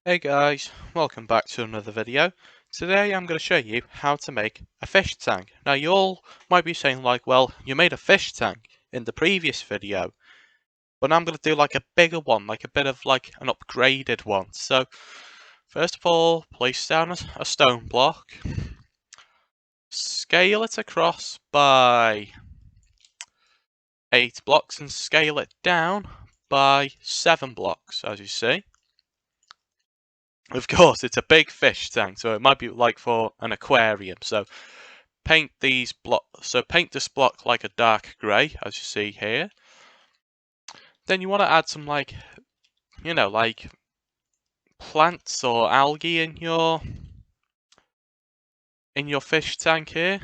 Hey guys, welcome back to another video. Today I'm going to show you how to make a fish tank. Now you all might be saying like, well, you made a fish tank in the previous video, but now I'm going to do like a bigger one, like a bit of like an upgraded one. So first of all, place down a stone block, scale it across by 8 blocks and scale it down by 7 blocks, as you see. Of course, it's a big fish tank, so it might be like for an aquarium. So paint these blocks. So paint this block like a dark grey, as you see here. Then you want to add some like, like plants or algae in your fish tank here.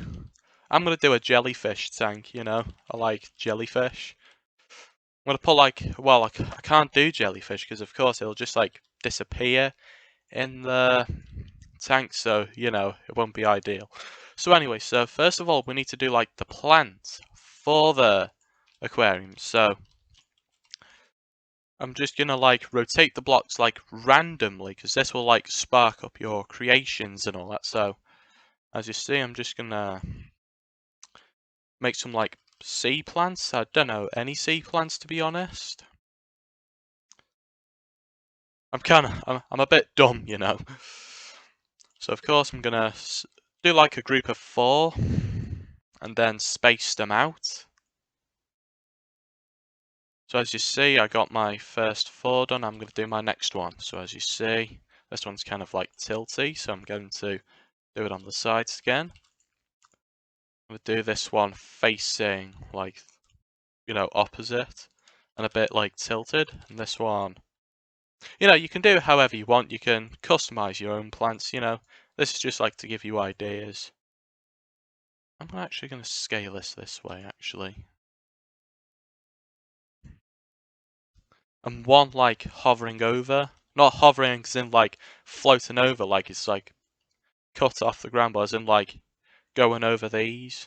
I'm gonna do a jellyfish tank. I like jellyfish. I'm gonna put like, well, I can't do jellyfish because of course it'll just like disappear in the tank, so it won't be ideal. So anyway, so first of all we need to do like the plant for the aquarium. So I'm just gonna like rotate the blocks like randomly because this will like spark up your creations and all that. So as you see, I'm just gonna make some like sea plants. I don't know any sea plants, to be honest. I'm a bit dumb, So of course I'm gonna do like a group of 4 and then space them out. So as you see, I got my first 4 done. I'm going to do my next one. So as you see, this one's kind of like tilty, so I'm going to do it on the sides again. I'm going to do this one facing like, opposite and a bit like tilted. And this one, you can do it however you want. You can customize your own plants, This is just like to give you ideas. I'm actually going to scale this way, actually. And one like hovering over, not hovering as in like floating over, like it's like cut off the ground, but as in like going over these,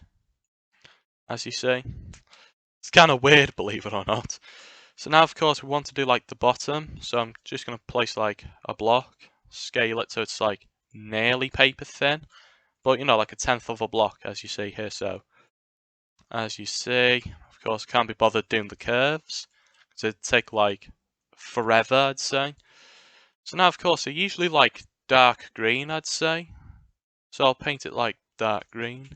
as you see. It's kind of weird, believe it or not. So now of course we want to do like the bottom, so I'm just going to place like a block, scale it so it's like nearly paper thin, but like a 1/10 of a block, as you see here. So as you see, of course can't be bothered doing the curves, so it'd take like forever, I'd say. So now of course they're usually like dark green, I'd say. So I'll paint it like dark green,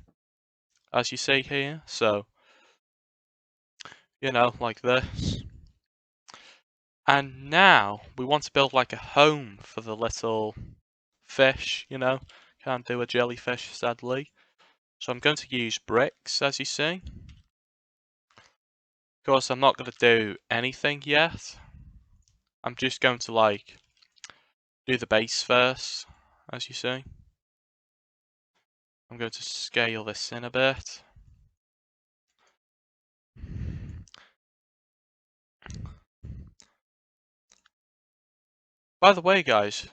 as you see here. So, like this. And now we want to build like a home for the little fish, Can't do a jellyfish, sadly. So I'm going to use bricks, as you see. Of course, I'm not going to do anything yet. I'm just going to like do the base first, as you see. I'm going to scale this in a bit. By the way, guys,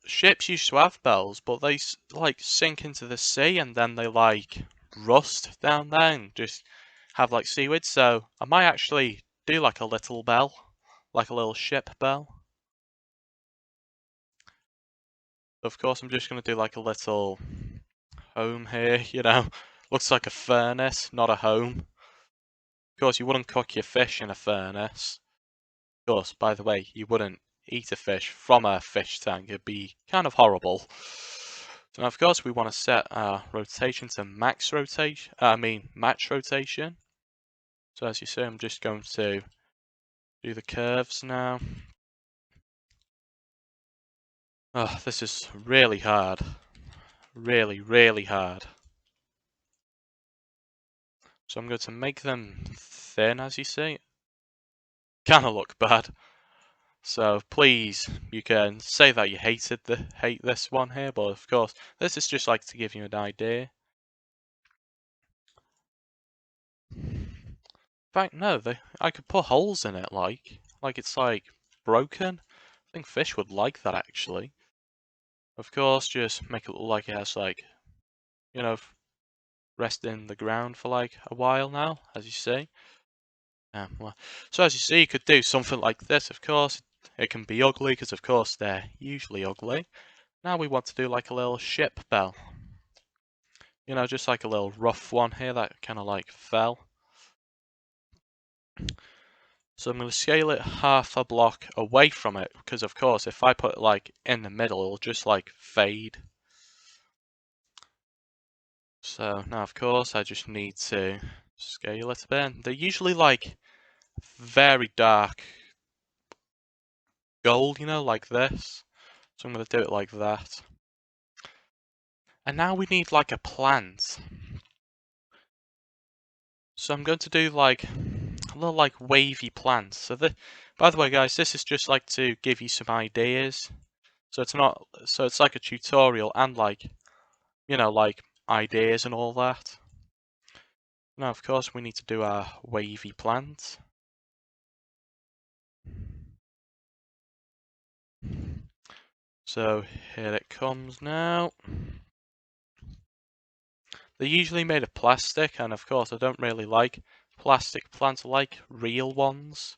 ships used to have bells, but they like sink into the sea and then they like rust down there and just have like seaweed. So I might actually do like a little bell, like a little ship bell. Of course, I'm just gonna do like a little home here. Looks like a furnace, not a home. Of course, you wouldn't cook your fish in a furnace. Of course, by the way, you wouldn't eat a fish from a fish tank. It'd be kind of horrible. So now, of course, we want to set our rotation to match rotation. So as you see, I'm just going to do the curves now. Oh, this is really hard. Really, really hard. So I'm going to make them thin, as you see. Kind of look bad. So please, you can say that you hate this one here, but of course, this is just like to give you an idea. In fact, no, I could put holes in it, like it's like broken. I think fish would like that actually. Of course, just make it look like it has like, rest in the ground for like a while now, as you see. So as you see, you could do something like this. Of course, It can be ugly because of course they're usually ugly. Now we want to do like a little ship bell. You know, just like a little rough one here that kind of like fell. So I'm going to scale it half a block away from it because of course if I put it like in the middle it'll just like fade. So now of course I just need to scale it a bit. They're usually like very dark gold, you know, like this. So I'm going to do it like that. And now we need like a plant. So I'm going to do like a little like wavy plants. So by the way guys, this is just like to give you some ideas. So it's like a tutorial and like, you know, like ideas and all that. Now of course we need to do our wavy plant. So here it comes now. They're usually made of plastic, and of course I don't really like plastic plants, I like real ones.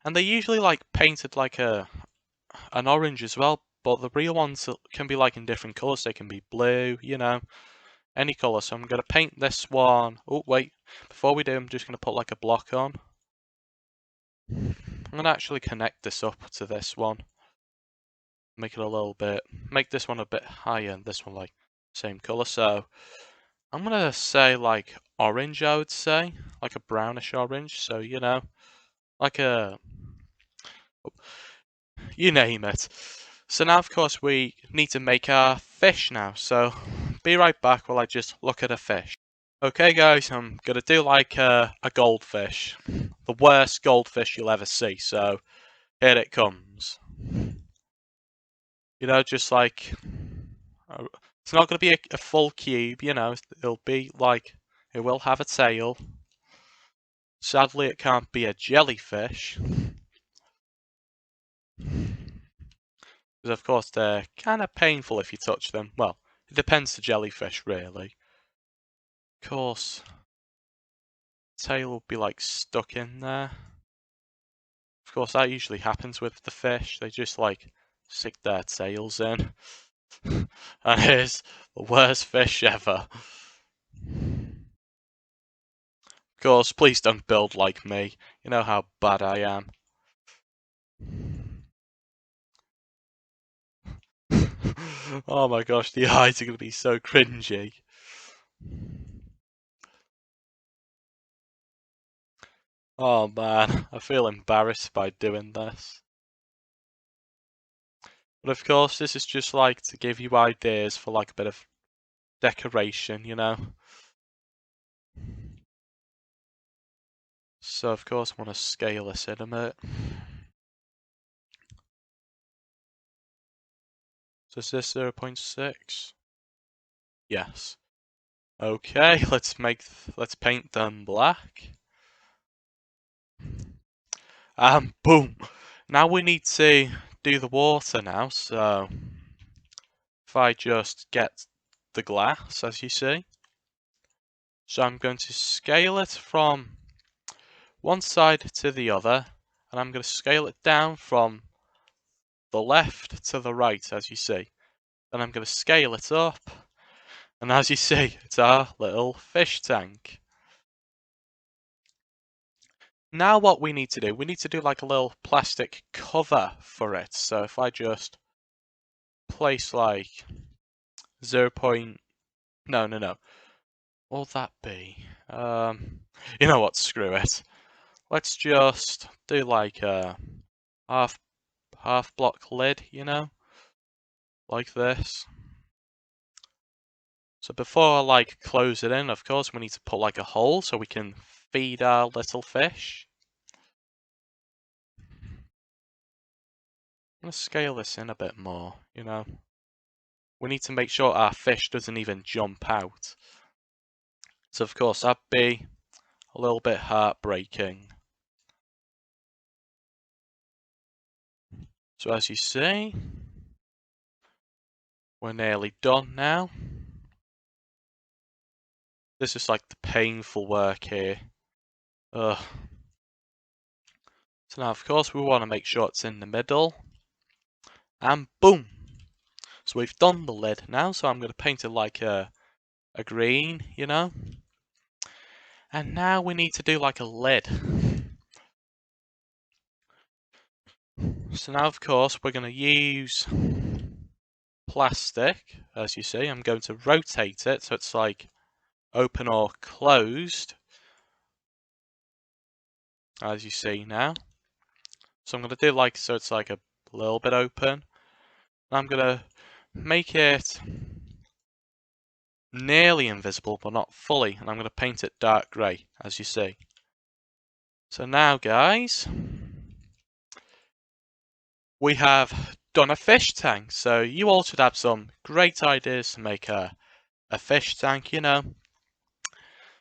And they're usually like painted like an orange as well, but the real ones can be like in different colours. They can be blue, you know, any colour. So I'm going to paint this one. Oh wait, before we do, I'm just going to put like a block on. I'm going to actually connect this up to this one. Make it a little bit, make this one a bit higher and this one like same colour. So I'm going to say like orange, I would say, like a brownish orange. So, you know, like you name it. So now, of course, we need to make our fish now. So be right back while I just look at a fish. Okay, guys, I'm going to do like a goldfish. The worst goldfish you'll ever see. So here it comes. You know, just like... it's not going to be a full cube, you know. It'll be like... it will have a tail. Sadly, it can't be a jellyfish. Because of course they're kind of painful if you touch them. Well, it depends to jellyfish really. Of course, tail will be like stuck in there. Of course that usually happens with the fish. They just like stick their tails in. And here's the worst fish ever. Of course, please don't build like me. You know how bad I am. Oh my gosh, the eyes are going to be so cringy. Oh man, I feel embarrassed by doing this. But of course, this is just like to give you ideas for like a bit of decoration, you know? So of course I want to scale this in a bit. So is this 0.6? Yes. Okay, let's paint them black. Boom. Now we need to do the water now, so if I just get the glass, as you see. So I'm going to scale it from one side to the other, and I'm going to scale it down from the left to the right, as you see. Then I'm going to scale it up, and as you see, it's our little fish tank. Now what we need to do like a little plastic cover for it. So if I just place like 0. No. What would that be? You know what? Screw it. Let's just do like a half block lid, you know, like this. So before I like close it in, of course, we need to put like a hole so we can feed our little fish. I'm going to scale this in a bit more, you know. We need to make sure our fish doesn't even jump out. So of course, that'd be a little bit heartbreaking. So as you see, we're nearly done now. This is like the painful work here. Ugh. So now, of course, we want to make sure it's in the middle. And boom! So we've done the lid now, so I'm going to paint it like a green, you know? And now we need to do like a lid. So now, of course, we're going to use plastic. As you see, I'm going to rotate it so it's like open or closed. As you see now. So I'm going to do like, so it's like a little bit open. I'm going to make it nearly invisible, but not fully. And I'm going to paint it dark grey, as you see. So now, guys, we have done a fish tank. So you all should have some great ideas to make a fish tank, you know.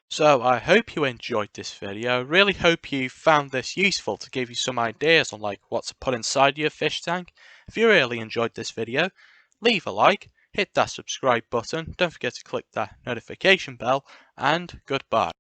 So I hope you enjoyed this video. Really hope you found this useful to give you some ideas on like what to put inside your fish tank. If you really enjoyed this video, leave a like, hit that subscribe button, don't forget to click that notification bell, and goodbye.